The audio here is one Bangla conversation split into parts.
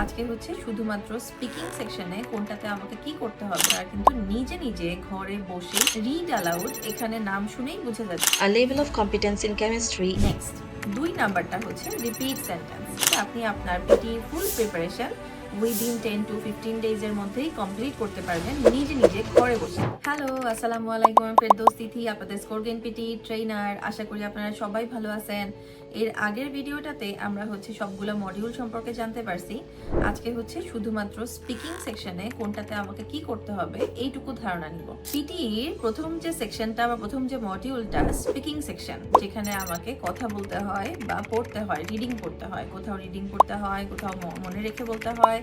আজকে হচ্ছে শুধুমাত্র স্পিকিং সেকশনে কোনটাতে আমাকে কি করতে হবে আর কিন্তু নিজে নিজে ঘরে বসে রিড অ্যালাউড এখানে নাম শুনেই বুঝে যাচ্ছে A level of competence in chemistry. Next 2 নাম্বারটা হচ্ছে রিপিট সেন্টেন্স। আপনি আপনার PT full preparation within 10 to 15 days এর মধ্যেই কমপ্লিট করতে পারবেন নিজে নিজে ঘরে বসে। হ্যালো, আসসালামু আলাইকুম, আমি ফেরদৌস তিথি, আপনাদের স্কোর গেইন পিটি ট্রেনার। আশা করি আপনারা সবাই ভালো আছেন। এর আগের ভিডিওটাতে আমরা হচ্ছে সবগুলো মডিউল সম্পর্কে জানতে পারছি। আজকে হচ্ছে শুধুমাত্র স্পিকিং সেকশনে কোনটাতে আমাকে কি করতে হবে এইটুকু ধারণা নিব। পিটির প্রথম যে সেকশনটা বা প্রথম যে মডিউলটা স্পিকিং সেকশন, যেখানে আমাকে কথা বলতে হয় বা পড়তে হয়, রিডিং করতে হয়। কোথাও রিডিং করতে হয়, কোথাও মনে রেখে বলতে হয়,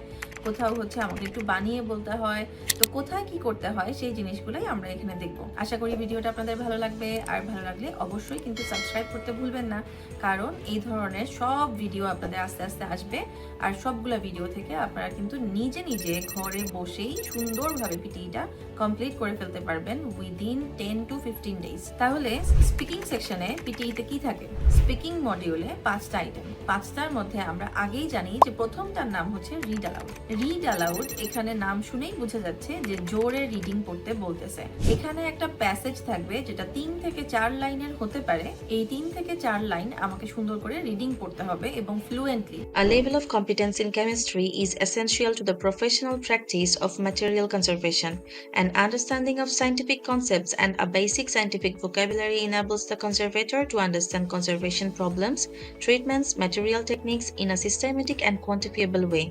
কোথাও হচ্ছে আমাকে একটু বানিয়ে বলতে হয়। তো কোথায় কি করতে হয় সেই জিনিসগুলোই আমরা এখানে দেখব। আশা করি ভিডিওটা আপনাদের ভালো লাগবে, আর ভালো লাগলে অবশ্যই কিন্তু সাবস্ক্রাইব করতে ভুলবেন না, কারণ এই ধরনের সব ভিডিও আপনাদের আস্তে আস্তে আসবে। আর সবগুলা ভিডিও থেকে আপনারা কিন্তু নিজে নিজে ঘরে বসেই সুন্দরভাবে পিটিটা কমপ্লিট করে ফেলতে পারবেন উইদিন 10 to 15 ডেজ। তাহলে স্পিকিং সেকশনে পিটিতে কি থাকে? স্পিকিং মডিউলে 5টা আইটেম। 5টার মধ্যে আমরা আগেই জানি যে প্রথমটার নাম হচ্ছে রিড অ্যালাউড। রিড অ্যালাউড এখানে নাম শুনেই বোঝা যাচ্ছে যে জোরে রিডিং পড়তে বলতেছে। এখানে একটা প্যাসেজ থাকবে যেটা 3 থেকে 4 লাইনের হতে পারে। এই 3 থেকে 4 লাইন আমাকে সুন্দর করে রিডিং পড়তে হবে এবং fluently. A level of competence in chemistry is essential to the professional practice of material conservation. An understanding of scientific concepts and a basic scientific vocabulary enables the conservator to understand conservation problems, treatments, material techniques in a systematic and quantifiable way,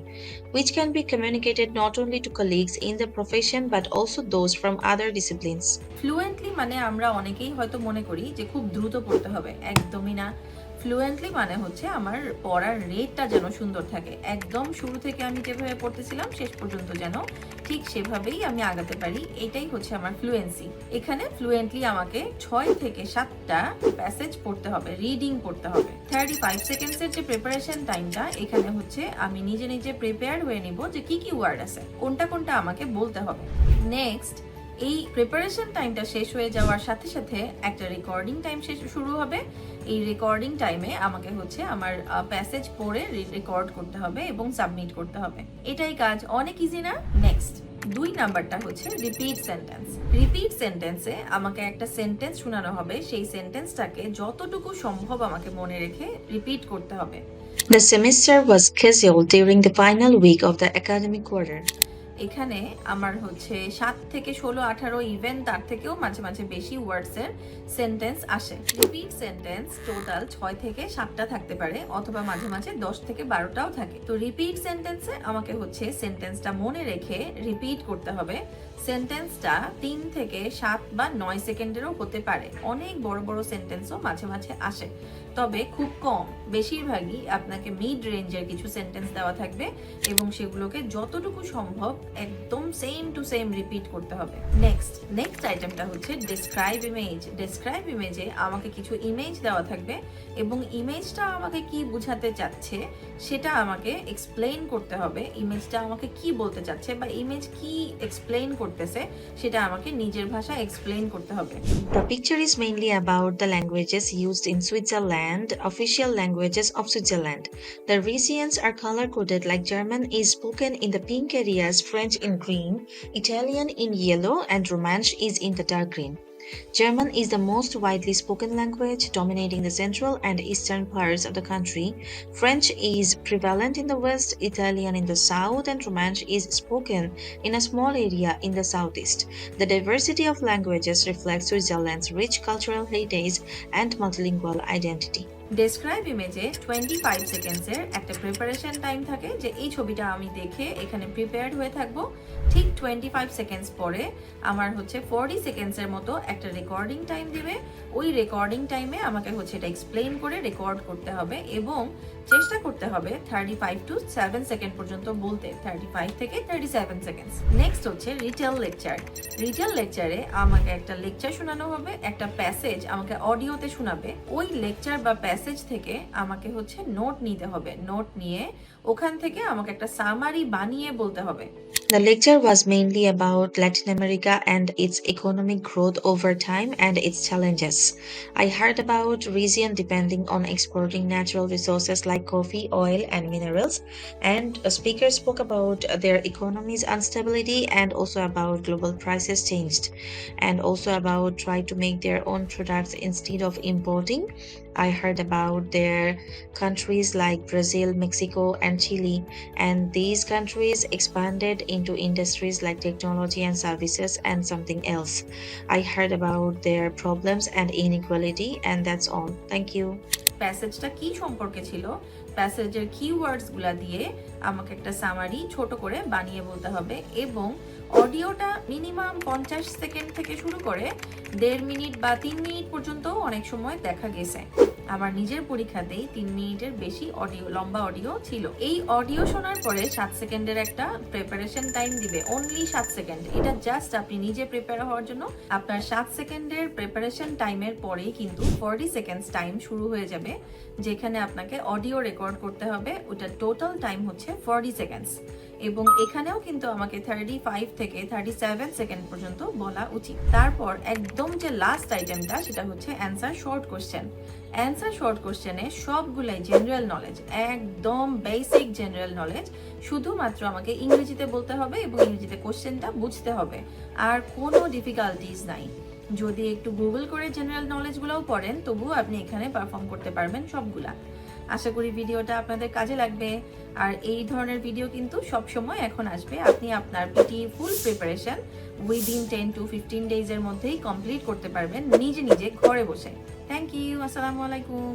which can be communicated not only to colleagues in the profession but also those from other disciplines. Fluently মানে আমরা অনেকেই হয়তো মনে করি যে খুব দ্রুত পড়তে হবে, একদমই না। ফ্লুয়েন্টলি মানে হচ্ছে আমার পড়ার রেটটা যেন সুন্দর থাকে, একদম শুরু থেকে আমি যেভাবে পড়তেছিলাম শেষ পর্যন্ত যেন ঠিক সেভাবেই আমি আগাতে পারি, এটাই হচ্ছে আমার ফ্লুয়েন্সি। এখানে ফ্লুয়েন্টলি আমাকে 6 থেকে 7টা প্যাসেজ পড়তে হবে, রিডিং পড়তে হবে। 35 সেকেন্ডসের যে প্রিপারেশন টাইমটা, এখানে হচ্ছে আমি নিজে নিজে প্রিপেয়ার হয়ে নিব যে কি কি ওয়ার্ড আছে, কোনটা কোনটা আমাকে বলতে হবে। নেক্সট, এই প্রিপারেশন টাইমটা শেষ হয়ে যাওয়ার সাথে সাথে একটা রেকর্ডিং টাইম শুরু হবে। এই রেকর্ডিং টাইমে আমাকে হচ্ছে আমার প্যাসেজ পড়ে রেকর্ড করতে হবে এবং সাবমিট করতে হবে। এটাই কাজ, অনেক ইজি না? নেক্সট 2 নাম্বারটা হচ্ছে রিপিট সেন্টেন্স। রিপিট সেন্টেন্সে আমাকে একটা সেন্টেন্স শোনানো হবে, সেই সেন্টেন্সটাকে যতটুকু সম্ভব আমাকে মনে রেখে রিপিট করতে হবে। The semester was scheduled during the final week of the academic quarter. এখানে আমার হচ্ছে 7 থেকে 16, 18, ইভেন তার থেকেও মাঝে মাঝে বেশি ওয়ার্ডসের সেন্টেন্স আসে। রিপিট সেন্টেন্স টোটাল 6 থেকে 7টা থাকতে পারে, অথবা মাঝে মাঝে 10 থেকে 12টাও থাকে। তো রিপিট সেন্টেন্সে আমাকে হচ্ছে সেন্টেন্সটা মনে রেখে রিপিট করতে হবে। সেন্টেন্সটা 3 থেকে 7 বা 9 সেকেন্ডেরও হতে পারে। অনেক বড় বড় সেন্টেন্সও মাঝে মাঝে আসে, তবে খুব কম। বেশিরভাগই আপনাকে মিড রেঞ্জের কিছু সেন্টেন্স দেওয়া থাকবে এবং সেগুলোকে যতটুকু সম্ভব একদম সেম টু সেম রিপিট করতে হবে। নেক্সট আইটেমটা হচ্ছে ডেসক্রাইব ইমেজ। ডেসক্রাইব ইমেজে আমাকে কিছু ইমেজ দেওয়া থাকবে এবং ইমেজটা আমাকে কি বোঝাতে চাচ্ছে সেটা আমাকে এক্সপ্লেইন করতে হবে। ইমেজটা আমাকে কি বলতে চাচ্ছে বা ইমেজ কি এক্সপ্লেইন করতেছে সেটা আমাকে নিজের ভাষায় এক্সপ্লেইন করতে হবে। The picture is mainly about the languages used in Switzerland, official languages of Switzerland. The regions are color-coded like German is spoken in the pink areas, French in green, Italian in yellow, and Romansh is in the dark green. German is the most widely spoken language, dominating the central and eastern parts of the country. French is prevalent in the west, Italian in the south, and Romansh is spoken in a small area in the southeast. The diversity of languages reflects Switzerland's rich cultural heritage and multilingual identity. Describe ইমেজে 25 সেকেন্ডসের একটা প্রিপারেশন টাইম থাকে, যে এই ছবিটা আমি দেখে এখানে প্রিপেয়ার্ড হয়ে থাকবো। ঠিক 25 সেকেন্ডস পরে আমার হচ্ছে 40 সেকেন্ডসের মতো একটা রেকর্ডিং টাইম দিবে। ওই রেকর্ডিং টাইমে আমাকে হচ্ছে এটা এক্সপ্লেইন করে রেকর্ড করতে হবে এবং চেষ্টা করতে হবে 35 to 7 সেকেন্ড পর্যন্ত বলতে, 35 থেকে 37 সেকেন্ডস। নেক্সট হচ্ছে রিটেল লেকচার। রিটেল লেকচারে আমাকে একটা লেকচার শোনানো হবে, একটা প্যাসেজ আমাকে অডিওতে শোনাবে। ওই লেকচার বা প্যাসেজ থেকে আমাকে হচ্ছে নোট নিতে হবে। নোট নিয়ে ওখান থেকে আমাকে একটা সামারি বানিয়ে বলতে হবে। The lecture was mainly about Latin America and its economic growth over time and its challenges. I heard about region depending on exporting natural resources like coffee, oil, and minerals, and a speaker spoke about their economy's instability and also about global prices changed, and also about try to make their own products instead of importing. I heard about their countries like Brazil, Mexico, and Chile, and these countries expanded into industries like technology and services and something else. I heard about their problems and inequality, and that's all. Thank you. প্যাসেজটা কি সম্পর্কে ছিল, প্যাসেজের কিওয়ার্ডস গুলা দিয়ে আমাকে একটা সামারি ছোট করে বানিয়ে বলতে হবে, এবং অডিওটা মিনিমাম 50 সেকেন্ড থেকে শুরু করে 1.5 মিনিট বা 3 মিনিট পর্যন্ত অনেক সময় দেখা গেছে। আমার নিজের পরীক্ষাতেই 3 মিনিটের বেশি লম্বা অডিও ছিল। এই অডিও শোনার পরে 7 সেকেন্ডের একটা প্রিপারেশন টাইম দিবে, অনলি 7 সেকেন্ড। এটা জাস্ট আপনি নিজে প্রিপেয়ার হওয়ার জন্য। আপনার 7 সেকেন্ডের প্রিপারেশন টাইমের পরেই কিন্তু 40 সেকেন্ডস টাইম শুরু হয়ে যাবে, যেখানে আপনাকে অডিও রেকর্ড করতে হবে। ওটা টোটাল টাইম হচ্ছে 40 সেকেন্ডস, এবং এখানেও কিন্তু আমাকে 35 থেকে 37 সেকেন্ড পর্যন্ত বলা উচিত। তারপর একদম যে লাস্ট আইটেমটা, সেটা হচ্ছে answer short question. Answer short কোশ্চেনে সবগুলাই জেনারেল নলেজ, একদম বেসিক জেনারেল নলেজ। শুধুমাত্র আমাকে ইংরেজিতে বলতে হবে এবং ইংরেজিতে কোশ্চেনটা বুঝতে হবে, আর কোনো ডিফিকাল্টিজ নাই। যদি একটু গুগল করে জেনারেল নলেজগুলোও পড়েন, তবুও আপনি এখানে পারফর্ম করতে পারবেন সবগুলা। আশা করি ভিডিওটা আপনাদের কাজে লাগবে। আর এই ধরনের ভিডিও কিন্তু সবসময় এখন আসবে। আপনি আপনার PT full preparation within 10 to 15 ডেজের মধ্যেই কমপ্লিট করতে পারবেন নিজে নিজে ঘরে বসে। Thank you. আসসালামু আলাইকুম।